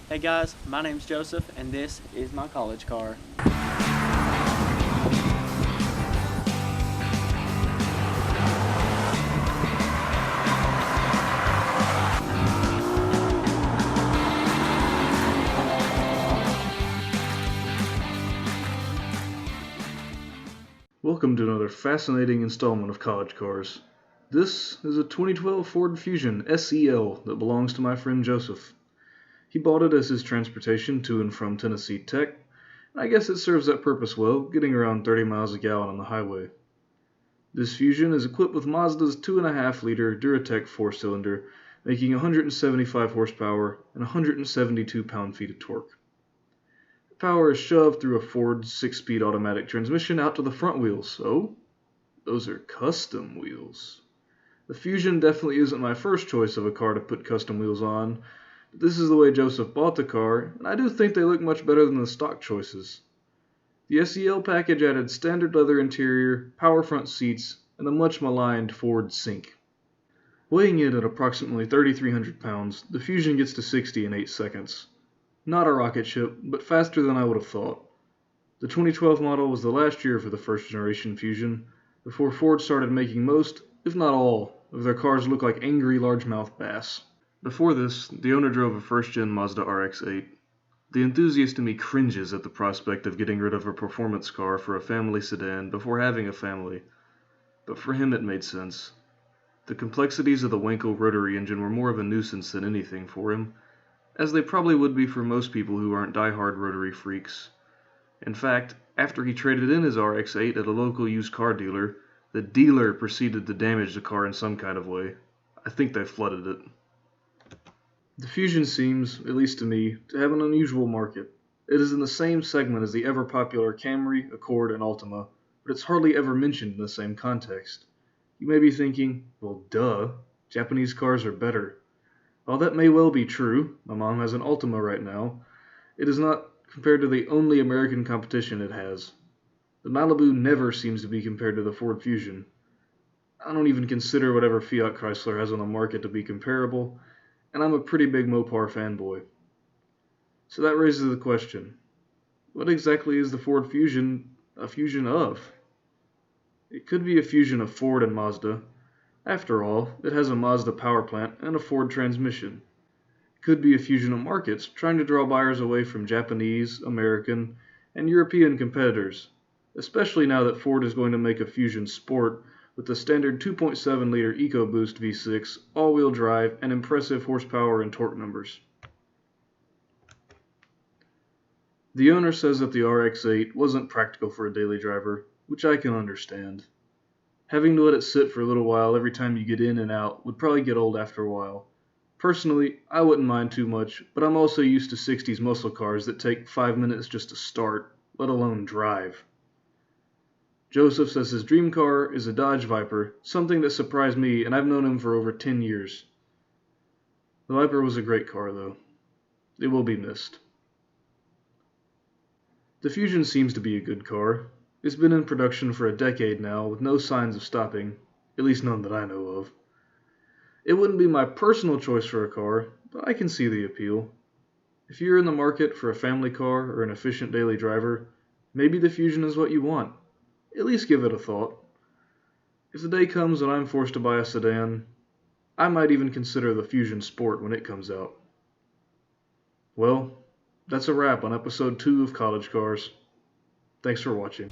Hey guys, my name's Joseph and this is my college car. Welcome to another fascinating installment of College Cars. This is a 2012 Ford Fusion SEL that belongs to my friend Joseph. He bought it as his transportation to and from Tennessee Tech, and I guess it serves that purpose well, getting around 30 miles a gallon on the highway. This Fusion is equipped with Mazda's 2.5-liter Duratec 4-cylinder, making 175 horsepower and 172 pound-feet of torque. Power is shoved through a Ford 6-speed automatic transmission out to the front wheels. Oh, those are custom wheels. The Fusion definitely isn't my first choice of a car to put custom wheels on, but this is the way Joseph bought the car, and I do think they look much better than the stock choices. The SEL package added standard leather interior, power front seats, and a much maligned Ford Sync. Weighing in at approximately 3,300 pounds, the Fusion gets to 60 in 8 seconds. Not a rocket ship, but faster than I would have thought. The 2012 model was the last year for the first generation Fusion, before Ford started making most, if not all, of their cars look like angry largemouth bass. Before this, the owner drove a first-gen Mazda RX-8. The enthusiast in me cringes at the prospect of getting rid of a performance car for a family sedan before having a family, but for him it made sense. The complexities of the Wankel rotary engine were more of a nuisance than anything for him, as they probably would be for most people who aren't die-hard rotary freaks. In fact, after he traded in his RX-8 at a local used car dealer, the dealer proceeded to damage the car in some kind of way. I think they flooded it. The Fusion seems, at least to me, to have an unusual market. It is in the same segment as the ever-popular Camry, Accord, and Altima, but it's hardly ever mentioned in the same context. You may be thinking, well, duh, Japanese cars are better. While that may well be true, my mom has an Altima right now, it is not compared to the only American competition it has. The Malibu never seems to be compared to the Ford Fusion. I don't even consider whatever Fiat Chrysler has on the market to be comparable, and I'm a pretty big Mopar fanboy. So that raises the question, what exactly is the Ford Fusion a fusion of? It could be a fusion of Ford and Mazda. After all, it has a Mazda power plant and a Ford transmission. It could be a fusion of markets, trying to draw buyers away from Japanese, American, and European competitors, especially now that Ford is going to make a Fusion Sport with the standard 2.7-liter EcoBoost V6, all-wheel drive, and impressive horsepower and torque numbers. The owner says that the RX-8 wasn't practical for a daily driver, which I can understand. Having to let it sit for a little while every time you get in and out would probably get old after a while. Personally, I wouldn't mind too much, but I'm also used to 60s muscle cars that take 5 minutes just to start, let alone drive. Joseph says his dream car is a Dodge Viper, something that surprised me, and I've known him for over 10 years. The Viper was a great car, though. It will be missed. The Fusion seems to be a good car. It's been in production for a decade now, with no signs of stopping, at least none that I know of. It wouldn't be my personal choice for a car, but I can see the appeal. If you're in the market for a family car or an efficient daily driver, maybe the Fusion is what you want. At least give it a thought. If the day comes and I'm forced to buy a sedan, I might even consider the Fusion Sport when it comes out. Well, that's a wrap on episode 2 of College Cars. Thanks for watching.